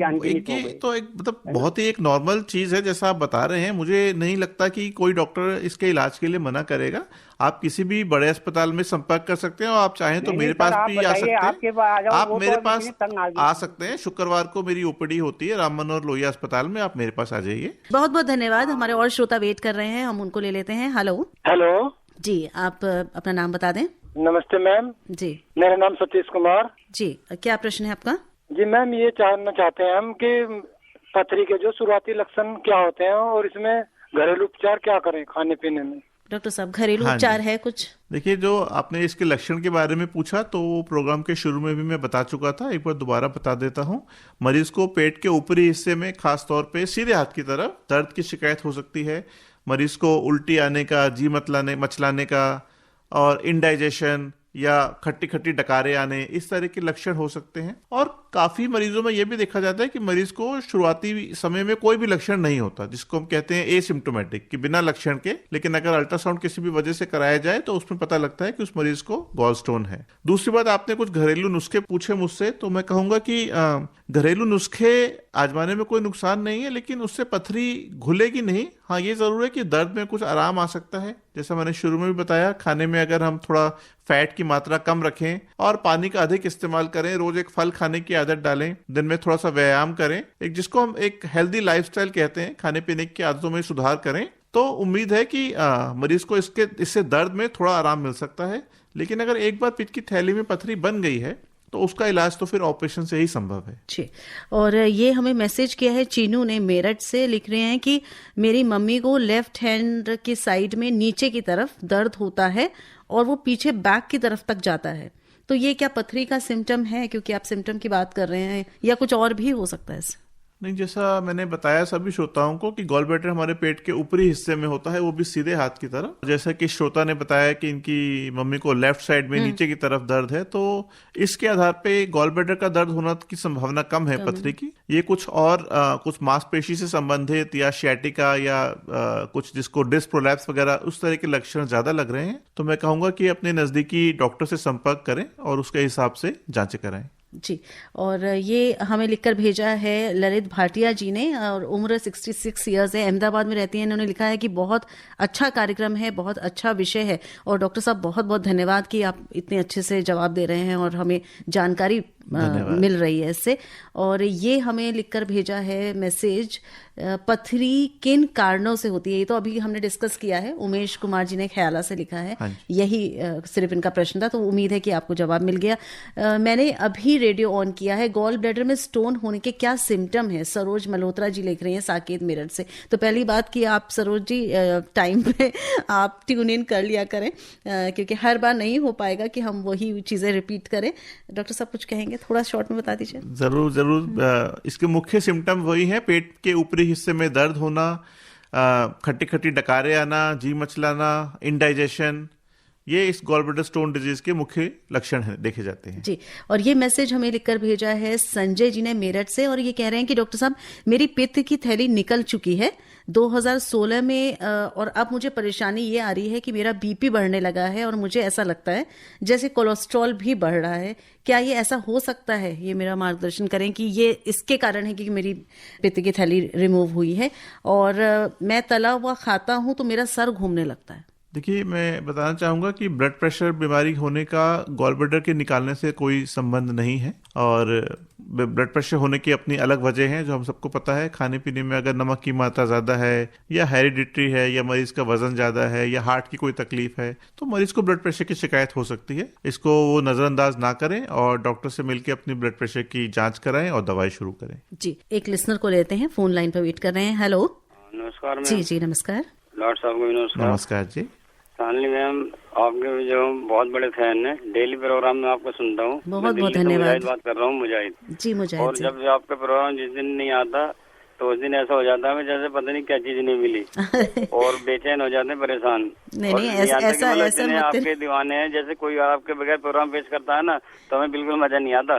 तो एक मतलब बहुत ही एक नॉर्मल चीज है जैसा आप बता रहे हैं। मुझे नहीं लगता कि कोई डॉक्टर इसके इलाज के लिए मना करेगा। आप किसी भी बड़े अस्पताल में संपर्क कर सकते हैं और आप चाहें तो मेरे पास भी आ सकते हैं। आप मेरे पास आ सकते हैं। शुक्रवार को मेरी OPD होती है राम मनोहर लोहिया अस्पताल में, आप मेरे पास आ जाइए। बहुत बहुत धन्यवाद। हमारे और श्रोता वेट कर रहे हैं, हम उनको ले लेते हैं। हेलो। हेलो जी, आप अपना नाम बता दें। नमस्ते मैम जी। मेरा नाम सतीश कुमार जी, क्या प्रश्न है आपका? जी मैम, ये जानना चाहते हैं हम कि पथरी के जो शुरुआती लक्षण क्या होते हैं और इसमें घरेलू उपचार क्या करें खाने पीने में? डॉक्टर साहब, घरेलू उपचार है कुछ? देखिए, जो आपने इसके लक्षण के बारे में पूछा तो वो प्रोग्राम के शुरू में भी मैं बता चुका था, एक बार दोबारा बता देता हूँ। मरीज को पेट के ऊपरी हिस्से में, खास तौर पे सीधे हाथ की तरफ दर्द की शिकायत हो सकती है। मरीज को उल्टी आने का, जी मचलाने का और इंडाइजेशन या खट्टी खट्टी डकारे आने, इस तरह के लक्षण हो सकते हैं। और काफी मरीजों में यह भी देखा जाता है कि मरीज को शुरुआती समय में कोई भी लक्षण नहीं होता, जिसको हम कहते हैं एसिम्प्टोमेटिक, कि बिना लक्षण के। लेकिन अगर अल्ट्रासाउंड किसी भी वजह से कराया जाए तो उसमें पता लगता है कि उस मरीज को गॉल स्टोन है। दूसरी बात, आपने कुछ घरेलू नुस्खे पूछे मुझसे, तो मैं कहूंगा कि घरेलू नुस्खे आजमाने में कोई नुकसान नहीं है, लेकिन उससे पथरी घुलेगी नहीं। हाँ, ये जरूर है कि दर्द में कुछ आराम आ सकता है। जैसा मैंने शुरू में भी बताया, खाने में अगर हम थोड़ा फैट की मात्रा कम रखें और पानी का अधिक इस्तेमाल करें, रोज एक फल खाने की आदत डालें, दिन में थोड़ा सा व्यायाम करें, एक जिसको हम एक हेल्दी लाइफस्टाइल कहते हैं, खाने पीने की आदतों में सुधार करें, तो उम्मीद है कि मरीज को इससे दर्द में थोड़ा आराम मिल सकता है। लेकिन अगर एक बार पित्त की थैली में पथरी बन गई है तो उसका इलाज तो फिर ऑपरेशन से ही संभव है। जी, और ये हमें मैसेज किया है चीनू ने, मेरठ से लिख रहे हैं कि मेरी मम्मी को लेफ्ट हैंड की साइड में नीचे की तरफ दर्द होता है और वो पीछे बैक की तरफ तक जाता है, तो ये क्या पथरी का सिम्टम है? क्योंकि आप सिम्टम की बात कर रहे हैं, या कुछ और भी हो सकता है इससे? नहीं, जैसा मैंने बताया सभी श्रोताओं को कि गॉल ब्लैडर हमारे पेट के ऊपरी हिस्से में होता है, वो भी सीधे हाथ की तरफ। जैसा कि श्रोता ने बताया कि इनकी मम्मी को लेफ्ट साइड में नीचे की तरफ दर्द है, तो इसके आधार पे गॉल ब्लैडर का दर्द होना की संभावना कम है पथरी की। ये कुछ और कुछ मांसपेशी से संबंधित या शियाटिका या कुछ जिसको डिस्क प्रोलैप्स वगैरह उस तरह के लक्षण ज्यादा लग रहे हैं, तो मैं कहूंगा कि अपने नजदीकी डॉक्टर से संपर्क करें और उसके हिसाब से जांचें कराएं। जी, और ये हमें लिखकर भेजा है ललित भाटिया जी ने, और उम्र 66 इयर्स है, अहमदाबाद में रहती हैं। इन्होंने लिखा है कि बहुत अच्छा कार्यक्रम है, बहुत अच्छा विषय है, और डॉक्टर साहब बहुत बहुत धन्यवाद कि आप इतने अच्छे से जवाब दे रहे हैं और हमें जानकारी मिल रही है इससे। और ये हमें लिखकर भेजा है मैसेज, पथरी किन कारणों से होती है, ये तो अभी हमने डिस्कस किया है। उमेश कुमार जी ने ख्याला से लिखा है, यही सिर्फ इनका प्रश्न था, तो उम्मीद है कि आपको जवाब मिल गया। मैंने अभी रेडियो ऑन किया है, गॉल ब्लैडर में स्टोन होने के क्या सिम्टम है? सरोज मल्होत्रा जी लिख रही हैं साकेत मेरठ से। तो पहली बात कि आप सरोज जी टाइम पे आप ट्यून इन कर लिया करें, क्योंकि हर बार नहीं हो पाएगा कि हम वही चीजें रिपीट करें। डॉक्टर साहब कुछ कहेंगे, थोड़ा शॉर्ट में बता दीजिए। जरूर जरूर। इसके मुख्य सिम्टम वही है, पेट के ऊपरी हिस्से में दर्द होना, खट्टी खट्टी डकारे आना, जी मचलाना, इंडाइजेशन, ये इस गॉल ब्लैडर स्टोन डिजीज के मुख्य लक्षण हैं, देखे जाते हैं। जी, और ये मैसेज हमें लिखकर भेजा है संजय जी ने मेरठ से, और ये कह रहे हैं कि डॉक्टर साहब मेरी पित्त की थैली निकल चुकी है 2016 में, और अब मुझे परेशानी ये आ रही है कि मेरा बीपी बढ़ने लगा है और मुझे ऐसा लगता है जैसे कोलेस्ट्रॉल भी बढ़ रहा है। क्या ये ऐसा हो सकता है? ये मेरा मार्गदर्शन करें कि ये इसके कारण है कि मेरी पित्त की थैली रिमूव हुई है, और मैं तला हुआ खाता हूं तो मेरा सर घूमने लगता है। देखिए, मैं बताना चाहूंगा कि ब्लड प्रेशर बीमारी होने का गॉल ब्लैडर के निकालने से कोई संबंध नहीं है, और ब्लड प्रेशर होने की अपनी अलग वजह है जो हम सबको पता है। खाने पीने में अगर नमक की मात्रा ज्यादा है, या हेरिडिटरी है, या मरीज का वजन ज्यादा है, या हार्ट की कोई तकलीफ है, तो मरीज को ब्लड प्रेशर की शिकायत हो सकती है। इसको वो नजरअंदाज ना करें और डॉक्टर से मिलकर अपनी ब्लड प्रेशर की जांच कराएं और दवाई शुरू करें। जी, एक लिसनर को लेते हैं, फोन लाइन पर वेट कर रहे हैं। हेलो, नमस्कार। जी जी नमस्कार। डॉक्टर साहब को भी नमस्कार। नमस्कार जी। शालिनी मैम, आपके जो बहुत बड़े फैन है, डेली प्रोग्राम में आपको सुनता हूँ। बहुत बहुत धन्यवाद। बात कर रहा हूँ, मुजाहिद जी। मुजाहिद और जब आपका प्रोग्राम जिस दिन नहीं आता तो उस दिन ऐसा हो जाता है जैसे पता नहीं क्या चीज नहीं मिली और बेचैन हो जाते हैं, परेशान। नहीं, ऐसा आपके दीवाने हैं, जैसे कोई आपके बगैर प्रोग्राम पेश करता है ना तो हमें बिल्कुल मजा नहीं आता।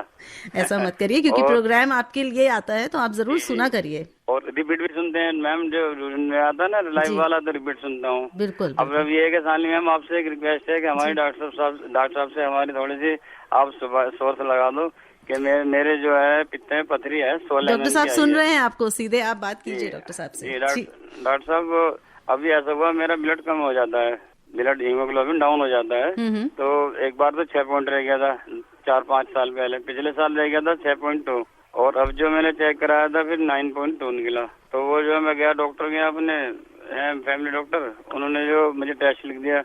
ऐसा मत करिए, क्योंकि प्रोग्राम आपके लिए आता है तो आप जरूर सुना करिए। और रिपीट भी सुनते हैं मैम, जो आता है ना लाइव वाला, तो रिपीट सुनता हूँ। बिल्कुल। अब ये है कि शालिनी मैम, आपसे एक रिक्वेस्ट है कि हमारी डॉक्टर साहब से हमारी थोड़ी सी आप सोर्स लगा दो कि मेरे जो है पित्त में पथरी है 16। डॉक्टर साहब सुन रहे हैं आपको, सीधे आप बात कीजिए डॉक्टर साहब से। डॉक्टर साहब, अभी ऐसा हुआ मेरा ब्लड कम हो जाता है, ब्लड हीमोग्लोबिन डाउन हो जाता है। तो एक बार तो 6 पॉइंट रह गया था 4-5 साल पहले, पिछले साल रह गया था 6.2, और अब जो मैंने चेक कराया था फिर 9.2 निकला। तो वो जो मैं गया डॉक्टर के अपने फैमिली डॉक्टर, उन्होंने जो मुझे टेस्ट लिख दिया,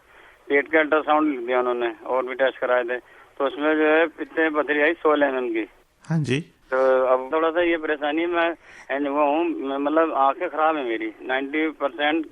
पेट का अल्ट्रासाउंड लिख दिया उन्होंने, और भी टेस्ट कराए थे, तो उसमें जो है पित्त में पथरी आई 16 mm की। हाँ जी। तो अब थोड़ा सा ये परेशानी, मैं वो हूँ, मतलब आंखें खराब है मेरी 90%,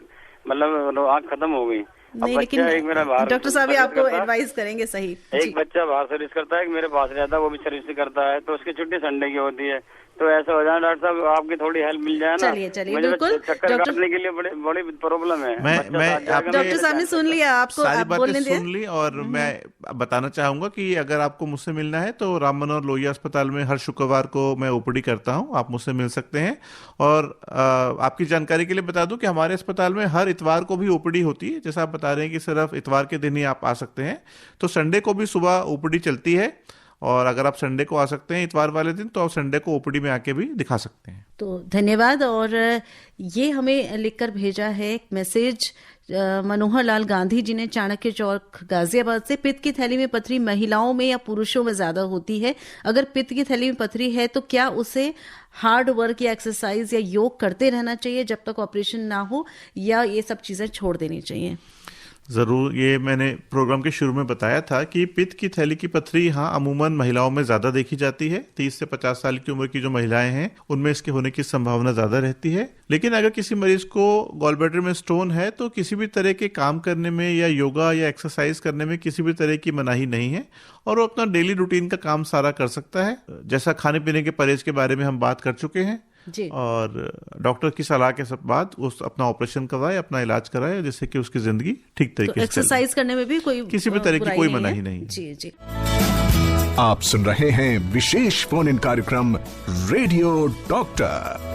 मतलब आंख खत्म हो गई। नहीं, लेकिन डॉक्टर साहब भी आपको एडवाइस करेंगे सही। एक बच्चा बाहर सर्विस करता है, मेरे पास रहता है, वो भी सर्विस करता है, तो उसकी छुट्टी संडे की होती है। तो ऐसा हो जाए डॉक्टर साहब, आपकी थोड़ी हेल्प मिल जाए ना। चलिए बिल्कुल। चक्कर काटने के लिए बड़ी प्रॉब्लम है। डॉक्टर साहब ने सुन लिया, आपको सारी बातें सुन ली, और मैं बताना चाहूंगा कि अगर आपको मुझसे मिलना है तो राम मनोहर लोहिया अस्पताल में हर शुक्रवार को मैं ओपीडी करता हूं, आप मुझसे मिल सकते हैं। और आपकी जानकारी के लिए बता दूं कि हमारे अस्पताल में हर इतवार को भी ओपीडी होती है। जैसा आप बता रहे हैं कि सिर्फ इतवार के दिन ही आप आ सकते हैं, तो संडे को भी सुबह ओपीडी चलती है, और अगर आप संडे को आ सकते हैं इतवार वाले दिन, तो आप संडे को ओपीडी में आके भी दिखा सकते हैं। तो धन्यवाद। और ये हमें लिखकर भेजा है एक मैसेज मनोहर लाल गांधी जी ने, चाणक्य चौक गाजियाबाद से। पित्त की थैली में पथरी महिलाओं में या पुरुषों में ज्यादा होती है? अगर पित्त की थैली में पथरी है तो क्या उसे हार्ड वर्क या एक्सरसाइज या योग करते रहना चाहिए जब तक ऑपरेशन ना हो, या ये सब चीजें छोड़ देनी चाहिए? ज़रूर, ये मैंने प्रोग्राम के शुरू में बताया था कि पित्त की थैली की पथरी हाँ अमूमन महिलाओं में ज़्यादा देखी जाती है। 30 से 50 साल की उम्र की जो महिलाएं हैं उनमें इसके होने की संभावना ज़्यादा रहती है। लेकिन अगर किसी मरीज को गॉल ब्लैडर में स्टोन है तो किसी भी तरह के काम करने में या योगा या एक्सरसाइज करने में किसी भी तरह की मनाही नहीं है, और वो अपना डेली रूटीन का काम सारा कर सकता है। जैसा खाने पीने के परहेज के बारे में हम बात कर चुके हैं जी। और डॉक्टर की सलाह के सब बाद उस अपना ऑपरेशन करवाए, अपना इलाज कराए, जिससे कि उसकी जिंदगी ठीक तरीके से एक्सरसाइज करने में भी कोई किसी भी तरह की कोई मनाही नहीं है। जी जी। आप सुन रहे हैं विशेष फोन इन कार्यक्रम रेडियो डॉक्टर।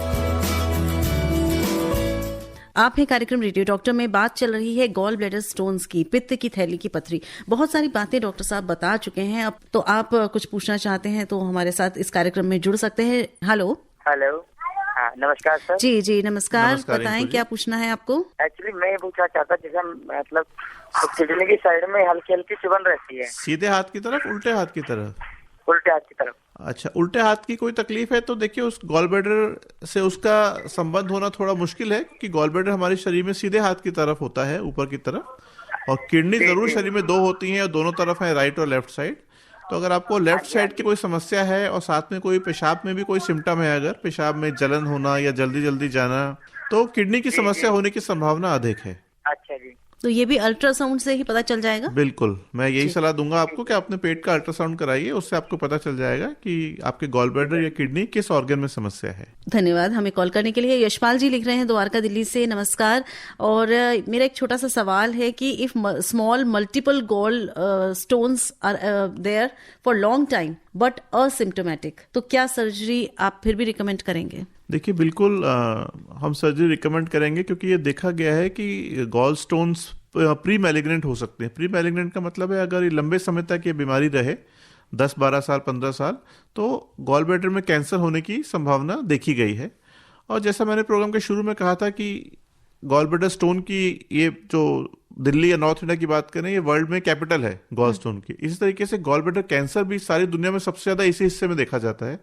आप हैं कार्यक्रम रेडियो डॉक्टर में। बात चल रही है गॉल ब्लैडर स्टोन्स की, पित्त की थैली की पथरी। बहुत सारी बातें डॉक्टर साहब बता चुके हैं। अब तो आप कुछ पूछना चाहते हैं तो हमारे साथ इस कार्यक्रम में जुड़ सकते हैं। हेलो हेलो, हाँ नमस्कार सर। जी जी नमस्कार, नमस्कार, बताएं क्या पूछना है आपको? एक्चुअली मैं पूछना चाहता, जैसे मतलब किडनी की साइड में हल्की हल्की चुभन रहती है। सीधे हाथ की तरफ, उल्टे हाथ की तरफ? उल्टे हाथ की तरफ। अच्छा, उल्टे हाथ की कोई तकलीफ है तो देखिए उस गॉल ब्लैडर से उसका संबंध होना थोड़ा मुश्किल है, क्योंकि गॉल ब्लैडर हमारे शरीर में सीधे हाथ की तरफ होता है, ऊपर की तरफ, और किडनी जरूर शरीर में 2 होती हैं और दोनों तरफ है, राइट और लेफ्ट साइड। तो अगर आपको लेफ्ट साइड की कोई समस्या है और साथ में कोई पेशाब में भी कोई सिम्टम है, अगर पेशाब में जलन होना या जल्दी जल्दी जाना, तो किडनी की समस्या होने की संभावना अधिक है। अच्छा जी। तो ये भी अल्ट्रासाउंड से ही पता चल जाएगा? बिल्कुल, मैं यही सलाह दूंगा आपको कि अपने पेट का अल्ट्रासाउंड कराइए, उससे आपको पता चल जाएगा कि आपके गॉल ब्लैडर या किडनी किस ऑर्गन में समस्या है। धन्यवाद हमें कॉल करने के लिए। यशपाल जी लिख रहे हैं द्वारका दिल्ली से, नमस्कार। और मेरा एक छोटा सा सवाल है कि if small multiple gall stones are there for long time but asymptomatic, तो क्या सर्जरी आप फिर भी रिकमेंड करेंगे? देखिए बिल्कुल हम सर्जरी रिकमेंड करेंगे, क्योंकि ये देखा गया है कि गॉल स्टोन्स प्री मैलिग्नेंट हो सकते हैं। प्री मैलिग्नेंट का मतलब है अगर ये लंबे समय तक ये बीमारी रहे, 10, 12 साल, 15 साल, तो गॉल ब्लैडर में कैंसर होने की संभावना देखी गई है। और जैसा मैंने प्रोग्राम के शुरू में कहा था कि गॉल ब्लैडर स्टोन की, ये जो दिल्ली या नॉर्थ इंडिया की बात करें, ये वर्ल्ड में कैपिटल है गॉल स्टोन की। इसी तरीके से गॉल ब्लैडर कैंसर भी सारी दुनिया में सबसे ज्यादा इसी हिस्से में देखा जाता है,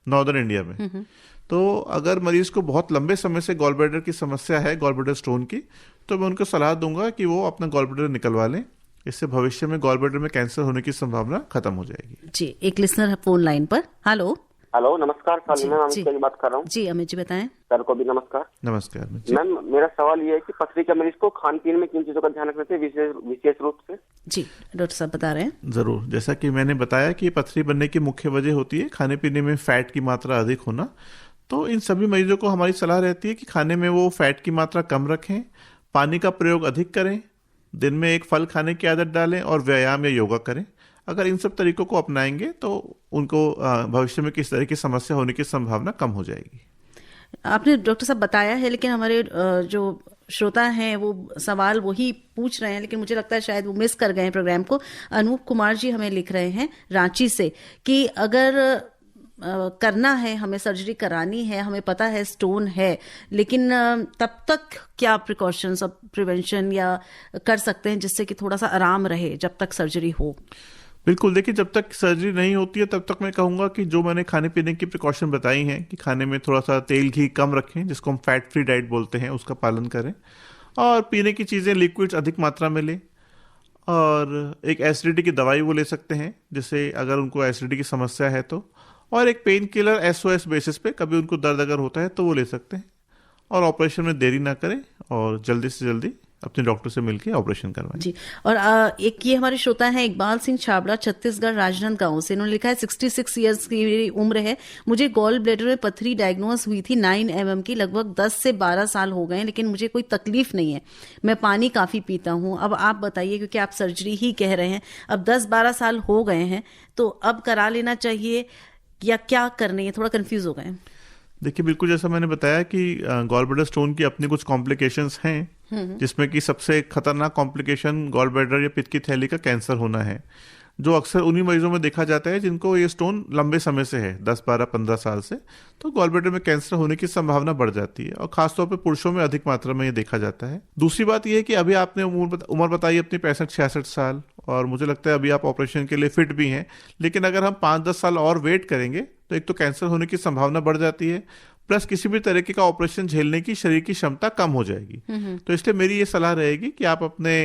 नॉर्दर्न इंडिया में। तो अगर मरीज को बहुत लंबे समय से गॉल ब्लैडर की समस्या है, गॉल ब्लैडर स्टोन की, तो मैं उनको सलाह दूंगा कि वो अपना गॉल ब्लैडर निकलवा लें। इससे भविष्य में गॉल ब्लैडर में कैंसर होने की संभावना खत्म हो जाएगी। जी, एक लिसनर है फोन लाइन पर। हेलो हेलो, नमस्कार सर, मैं अमित की बात कर रहा हूँ। जी अमित जी बताएं। सर को भी नमस्कार। नमस्कार मैम, मेरा सवाल ये है कि पथरी के मरीज को खान पीने में किन चीजों का ध्यान रखना चाहिए विशेष रूप से? जी डॉक्टर साहब बता रहे हैं। जरूर, जैसा कि मैंने बताया कि पथरी बनने की मुख्य वजह होती है खाने पीने में फैट की मात्रा अधिक होना। तो इन सभी मरीजों को हमारी सलाह रहती है कि खाने में वो फैट की मात्रा कम रखें, पानी का प्रयोग अधिक करें, दिन में एक फल खाने की आदत डालें और व्यायाम या योगा करें। अगर इन सब तरीकों को अपनाएंगे तो उनको भविष्य में किस तरह की समस्या होने की संभावना कम हो जाएगी। आपने डॉक्टर साहब बताया है, लेकिन हमारे जो श्रोता हैं वो सवाल वही पूछ रहे हैं, लेकिन मुझे लगता है शायद वो मिस कर गए हैं प्रोग्राम को। अनूप कुमार जी हमें लिख रहे हैं रांची से कि अगर करना है, हमें सर्जरी करानी है, हमें पता है स्टोन है, लेकिन तब तक क्या प्रिकॉशंस और प्रिवेंशन या कर सकते हैं जिससे कि थोड़ा सा आराम रहे जब तक सर्जरी हो? बिल्कुल, देखिए जब तक सर्जरी नहीं होती है तब तक मैं कहूँगा कि जो मैंने खाने पीने की प्रिकॉशन बताई हैं कि खाने में थोड़ा सा तेल घी कम रखें, जिसको हम फैट फ्री डाइट बोलते हैं, उसका पालन करें, और पीने की चीज़ें लिक्विड्स अधिक मात्रा में लें, और एक एसिडिटी की दवाई वो ले सकते हैं जिससे अगर उनको एसिडिटी की समस्या है तो, और एक पेन किलर SOS बेसिस पे कभी उनको दर्द अगर होता है तो वो ले सकते हैं। और ऑपरेशन में देरी ना करें और जल्दी से जल्दी अपने डॉक्टर से मिलकर ऑपरेशन करवाएं। जी, और एक ये हमारे श्रोता है इकबाल सिंह छाबड़ा, छत्तीसगढ़ राजनांदगांव से। इन्होंने लिखा है 66 ईयर्स की मेरी उम्र है, मुझे गॉल ब्लैडर में पथरी डायग्नोस हुई थी 9 mm की, लगभग 10 से 12 साल हो गए, लेकिन मुझे कोई तकलीफ नहीं है। मैं पानी काफी पीता हूँ। अब आप बताइए, क्योंकि आप सर्जरी ही कह रहे हैं, अब 10-12 साल हो गए हैं, तो अब करा लेना चाहिए या क्या करना है? थोड़ा कंफ्यूज हो गए। देखिए बिल्कुल जैसा मैंने बताया कि गॉल ब्लैडर स्टोन की अपनी कुछ कॉम्प्लिकेशंस हैं, जिसमें कि सबसे खतरनाक कॉम्प्लिकेशन गॉल ब्लैडर या पित्त की थैली का कैंसर होना है, जो अक्सर उन्हीं मरीजों में देखा जाता है जिनको ये स्टोन लंबे समय से है, 10, 12, 15 साल से, तो गॉल ब्लैडर में कैंसर होने की संभावना बढ़ जाती है और खासतौर पर पुरुषों में अधिक मात्रा में ये देखा जाता है। दूसरी बात ये है कि अभी आपने उम्र बताई अपनी 65-66 साल, और मुझे लगता है अभी आप ऑपरेशन के लिए फिट भी हैं, लेकिन अगर हम 5-10 साल और वेट करेंगे तो एक तो कैंसर होने की संभावना बढ़ जाती है, प्लस किसी भी तरीके का ऑपरेशन झेलने की शरीर की क्षमता कम हो जाएगी। तो इसलिए मेरी ये सलाह रहेगी कि आप अपने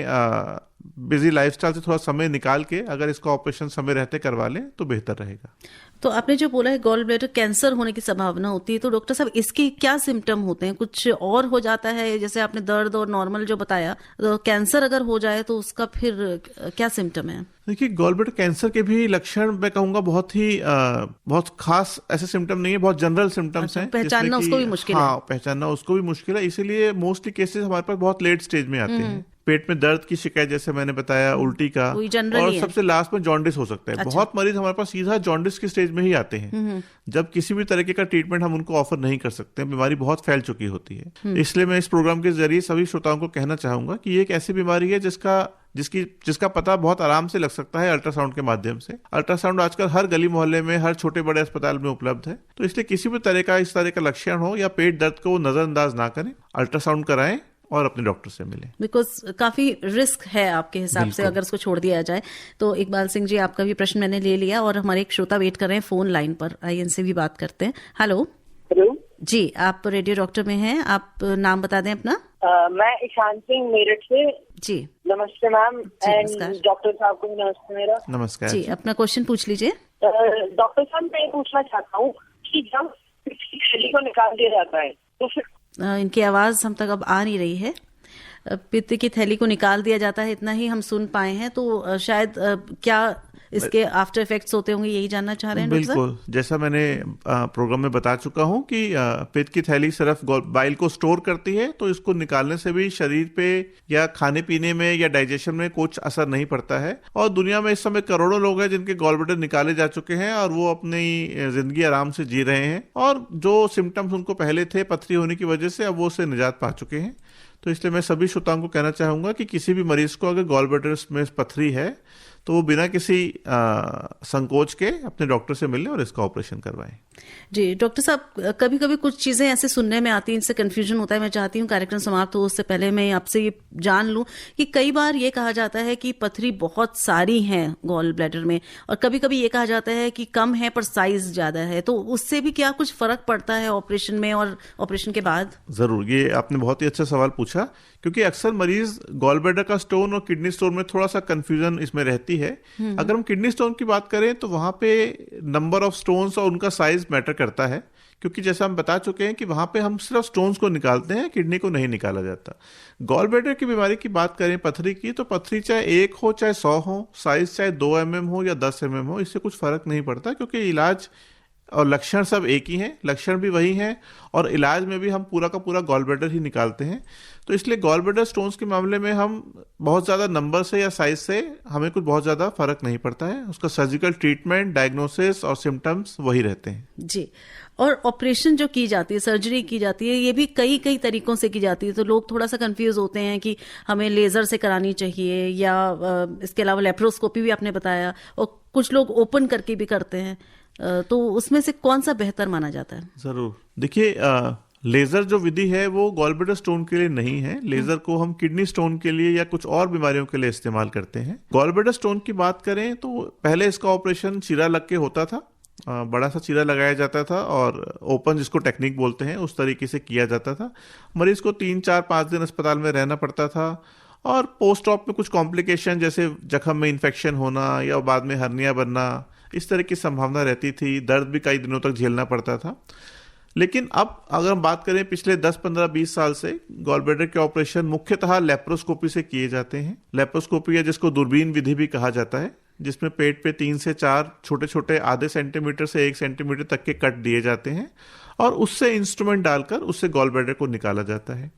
बिजी लाइफस्टाइल से थोड़ा समय निकाल के अगर इसका ऑपरेशन समय रहते करवा लें तो बेहतर रहेगा। तो आपने जो बोला है गॉल ब्लैडर कैंसर होने की संभावना होती है, तो डॉक्टर साहब इसके क्या सिम्टम होते हैं? कुछ और हो जाता है? जैसे आपने दर्द और नॉर्मल जो बताया, तो कैंसर अगर हो जाए तो उसका फिर क्या सिम्टम है? देखिए, गॉल ब्लैडर कैंसर के भी लक्षण मैं कहूंगा बहुत खास ऐसे सिम्टम नहीं है, बहुत जनरल सिम्टम्स हैं। पहचानना उसको भी मुश्किल है। हाँ, पहचानना उसको भी मुश्किल है, इसीलिए मोस्टली केसेस हमारे पास बहुत लेट स्टेज में आते हैं। पेट में दर्द की शिकायत, जैसे मैंने बताया, उल्टी का, और सबसे लास्ट में जॉन्डिस हो सकता है। अच्छा। बहुत मरीज हमारे पास सीधा जॉन्डिस की स्टेज में ही आते हैं, जब किसी भी तरीके का ट्रीटमेंट हम उनको ऑफर नहीं कर सकते, बीमारी बहुत फैल चुकी होती है। इसलिए मैं इस प्रोग्राम के जरिए सभी श्रोताओं को कहना चाहूंगा कि ये एक ऐसी बीमारी है जिसका पता बहुत आराम से लग सकता है अल्ट्रासाउंड के माध्यम से। अल्ट्रासाउंड आजकल हर गली मोहल्ले में, हर छोटे बड़े अस्पताल में उपलब्ध है। तो इसलिए किसी भी इस तरह का लक्षण हो या पेट दर्द को नजरअंदाज ना करें, अल्ट्रासाउंड कराएं और अपने डॉक्टर से मिलें। बिकॉज काफी रिस्क है आपके हिसाब से अगर उसको छोड़ दिया जाए। तो इकबाल सिंह जी, आपका भी प्रश्न मैंने ले लिया और हमारे एक श्रोता वेट कर रहे हैं फोन लाइन पर, आइए इनसे भी बात करते हैं। हेलो जी, आप रेडियो डॉक्टर में हैं, आप नाम बता दें अपना। मैं ईशान सिंह मेरठ से जी। नमस्ते मैम, एंड डॉक्टर साहब को नमस्ते। मेरा नमस्कार जी, अपना क्वेश्चन पूछ लीजिए। डॉक्टर साहब, मैं पूछना चाहता हूँ कि जब थैली को निकाल दिया जाता है तो फिर इनकी आवाज हम तक अब आ नहीं रही है। पित्त की थैली को निकाल दिया जाता है, इतना ही हम सुन पाए हैं। तो शायद क्या इसके आफ्टर इफेक्ट्स होते होंगे, यही जानना चाह रहे हैं? बिल्कुल, जैसा मैंने प्रोग्राम में बता चुका हूं कि पित्त की थैली सिर्फ बाइल को स्टोर करती है, तो इसको निकालने से भी शरीर पे या खाने पीने में या डाइजेशन में कुछ असर नहीं पड़ता है। और दुनिया में इस समय करोड़ों लोग हैं जिनके गॉल ब्लैडर निकाले जा चुके हैं और वो अपनी जिंदगी आराम से जी रहे हैं, और जो सिम्टम्स उनको पहले थे पथरी होने की वजह से, अब वो उससे निजात पा चुके हैं। तो इसलिए मैं सभी श्रोताओं को कहना चाहूंगा कि किसी भी मरीज को अगर गॉल ब्लैडर में पथरी है तो वो बिना किसी संकोच के अपने डॉक्टर से मिले और इसका ऑपरेशन करवाएं। जी डॉक्टर साहब, कभी कभी कुछ चीजें ऐसे सुनने में आती हैं, इनसे कंफ्यूजन होता है। मैं चाहती हूँ कार्यक्रम समाप्त हो उससे पहले मैं आपसे ये जान लूं कि कई बार ये कहा जाता है कि पथरी बहुत सारी है गॉल ब्लैडर में, और कभी कभी ये कहा जाता है कि कम है पर साइज ज्यादा है। तो उससे भी क्या कुछ फर्क पड़ता है ऑपरेशन में और ऑपरेशन के बाद? जरूर, ये आपने बहुत ही अच्छा सवाल पूछा, क्योंकि अक्सर मरीज गॉल ब्लैडर का स्टोन और किडनी स्टोन में थोड़ा सा कंफ्यूजन इसमें रहती है। अगर हम किडनी स्टोन की बात करें तो वहां पे नंबर ऑफ स्टोन्स और उनका साइज मैटर करता है, क्योंकि जैसा हम बता चुके हैं कि वहां पे हम सिर्फ स्टोन्स को निकालते हैं, किडनी को नहीं निकाला जाता। गॉल ब्लैडर की बीमारी की बात करें, पथरी की, तो पथरी चाहे 1 हो चाहे 100 हो, साइज चाहे 2 mm हो या 10 mm हो, इससे कुछ फर्क नहीं पड़ता, क्योंकि इलाज और लक्षण सब एक ही हैं, लक्षण भी वही हैं, और इलाज में भी हम पूरा का पूरा गॉल ब्लैडर ही निकालते हैं। तो इसलिए गॉल ब्लैडर स्टोन्स के मामले में हम बहुत ज़्यादा नंबर से या साइज से हमें कुछ बहुत ज़्यादा फर्क नहीं पड़ता है। उसका सर्जिकल ट्रीटमेंट, डायग्नोसिस और सिम्टम्स वही रहते हैं। जी, और ऑपरेशन जो की जाती है, सर्जरी की जाती है, ये भी कई कई तरीकों से की जाती है। तो लोग थोड़ा सा कंफ्यूज होते हैं कि हमें लेजर से करानी चाहिए या इसके अलावा लेप्रोस्कोपी भी आपने बताया, और कुछ लोग ओपन करके भी करते हैं। तो उसमें से कौन सा बेहतर माना जाता है? जरूर, देखिए, लेजर जो विधि है वो गॉल ब्लैडर स्टोन के लिए नहीं है। लेजर को हम किडनी स्टोन के लिए या कुछ और बीमारियों के लिए इस्तेमाल करते हैं। गॉल ब्लैडर स्टोन की बात करें तो पहले इसका ऑपरेशन चीरा लग के होता था, बड़ा सा चीरा लगाया जाता था और ओपन, जिसको टेक्निक बोलते हैं, उस तरीके से किया जाता था। मरीज को 3, 4, 5 दिन अस्पताल में रहना पड़ता था, और पोस्ट ऑप में कुछ कॉम्प्लिकेशन जैसे जख्म में इन्फेक्शन होना या बाद में हर्निया बनना, इस तरह की संभावना रहती थी। दर्द भी कई दिनों तक झेलना पड़ता था। लेकिन अब अगर हम बात करें पिछले 10, 15, 20 साल से, गॉल ब्लैडर के ऑपरेशन मुख्यतः लेप्रोस्कोपी से किए जाते हैं। लेप्रोस्कोपी, या जिसको दूरबीन विधि भी कहा जाता है, जिसमें पेट पे 3 से 4 छोटे छोटे आधे सेंटीमीटर से 1 सेंटीमीटर तक के कट दिए जाते हैं, और उससे इंस्ट्रूमेंट डालकर उससे गॉल ब्लैडर को निकाला जाता है।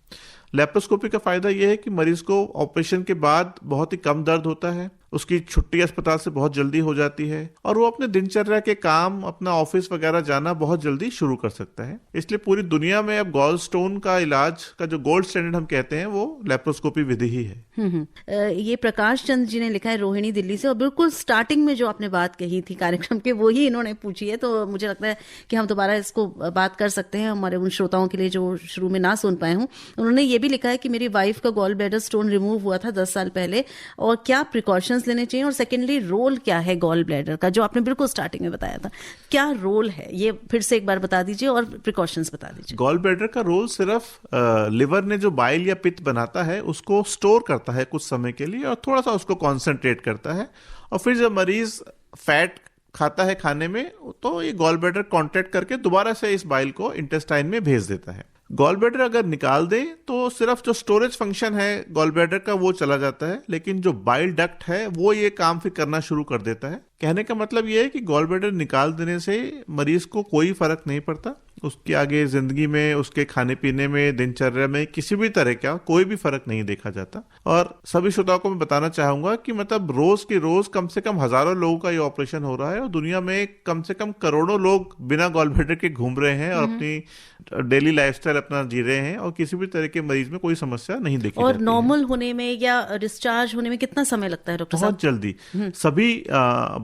लेप्रोस्कोपी का फायदा यह है कि मरीज को ऑपरेशन के बाद बहुत ही कम दर्द होता है, उसकी छुट्टी अस्पताल से बहुत जल्दी हो जाती है और वो अपने दिनचर्या के काम, अपना ऑफिस वगैरह जाना बहुत जल्दी शुरू कर सकता है। इसलिए पूरी दुनिया में अब गॉल स्टोन का इलाज का जो गोल्ड स्टैंडर्ड हम कहते हैं वो लेप्रोस्कोपी विधि ही है। ये प्रकाश चंद जी ने लिखा है रोहिणी दिल्ली से, और बिल्कुल स्टार्टिंग में जो आपने बात कही थी कार्यक्रम के वो ही इन्होंने पूछी है, तो मुझे लगता है कि हम दोबारा इसको बात कर सकते हैं हमारे उन श्रोताओं के लिए जो शुरू में ना सुन पाए हूँ। उन्होंने ये भी लिखा है कि मेरी वाइफ का गॉल ब्लैडर स्टोन रिमूव हुआ था 10 साल पहले, और क्या प्रिकॉशंस लेने चाहिए, और सेकेंडली रोल क्या है गॉल ब्लैडर का, जो आपने बिल्कुल स्टार्टिंग में बताया था, क्या रोल है ये फिर से एक बार बता दीजिए और प्रिकॉशंस बता दीजिए। गॉल ब्लैडर का रोल सिर्फ लिवर ने जो बाइल या पित्त बनाता है उसको स्टोर करता है कुछ समय के लिए और थोड़ा सा उसको कॉन्सेंट्रेट करता है, और फिर जब मरीज फैट खाता है खाने में तो ये गॉल ब्लैडर कॉन्ट्रैक्ट करके दोबारा से इस बाइल को इंटेस्टाइन में भेज देता है। गॉल ब्लैडर अगर निकाल दें तो सिर्फ जो स्टोरेज फंक्शन है गॉल ब्लैडर का वो चला जाता है, लेकिन जो बाइल डक्ट है वो ये काम फिर करना शुरू कर देता है। कहने का मतलब ये है कि गॉल ब्लैडर निकाल देने से मरीज को कोई फर्क नहीं पड़ता, उसकी आगे जिंदगी में, उसके खाने पीने में, दिनचर्या में किसी भी तरह का कोई भी फर्क नहीं देखा जाता। और सभी श्रोताओं को मैं बताना चाहूंगा कि मतलब रोज की रोज कम से कम हजारों लोगों का ये ऑपरेशन हो रहा है और दुनिया में कम से कम करोड़ों लोग बिना गॉल ब्लैडर के घूम रहे हैं और अपनी डेली लाइफस्टाइल अपना जी रहे हैं और किसी भी तरह के मरीज में कोई समस्या नहीं देखी और जाती नॉर्मल होने में या डिस्चार्ज होने में कितना समय लगता है डॉक्टर साहब? बहुत जल्दी। सभी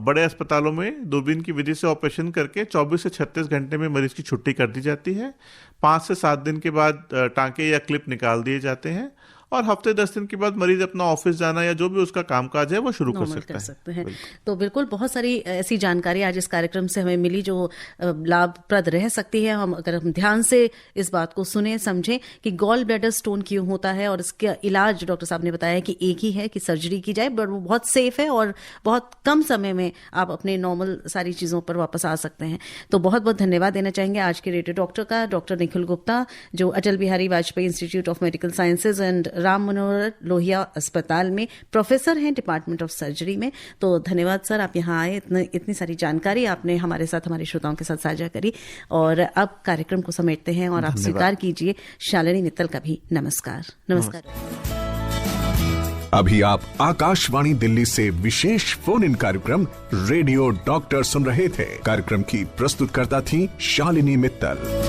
बड़े अस्पतालों में दूरबीन की विधि से ऑपरेशन करके 24 से 36 घंटे में मरीज की छुट्टी कर दी जाती है। 5 से 7 दिन के बाद टांके या क्लिप निकाल दिए जाते हैं और हफ्ते 10 दिन के बाद मरीज अपना ऑफिस जाना या जो भी उसका कामकाज है वो शुरू कर सकते हैं। तो बिल्कुल बहुत सारी ऐसी जानकारी आज इस कार्यक्रम से हमें मिली जो लाभप्रद रह सकती है, अगर हम ध्यान से इस बात को सुने समझें कि गॉल ब्लैडर स्टोन क्यों होता है और इसका इलाज डॉक्टर साहब ने बताया कि एक ही है कि सर्जरी की जाए, बट वो बहुत सेफ है और बहुत कम समय में आप अपने नॉर्मल सारी चीज़ों पर वापस आ सकते हैं। तो बहुत बहुत धन्यवाद देना चाहेंगे आज के रेडियो डॉक्टर का, डॉक्टर निखिल गुप्ता, जो Atal Bihari Vajpayee institute of medical sciences and Ram Manohar Lohia अस्पताल में प्रोफेसर हैं डिपार्टमेंट ऑफ सर्जरी में। तो धन्यवाद सर, आप यहाँ आए, इतनी सारी जानकारी आपने हमारे साथ, हमारे श्रोताओं के साथ साझा करी। और अब कार्यक्रम को समेटते हैं और आप स्वीकार कीजिए शालिनी मित्तल का भी नमस्कार। नमस्कार। अभी आप आकाशवाणी दिल्ली से विशेष फोन इन कार्यक्रम रेडियो डॉक्टर सुन रहे थे। कार्यक्रम की प्रस्तुतकर्ता थी शालिनी मित्तल।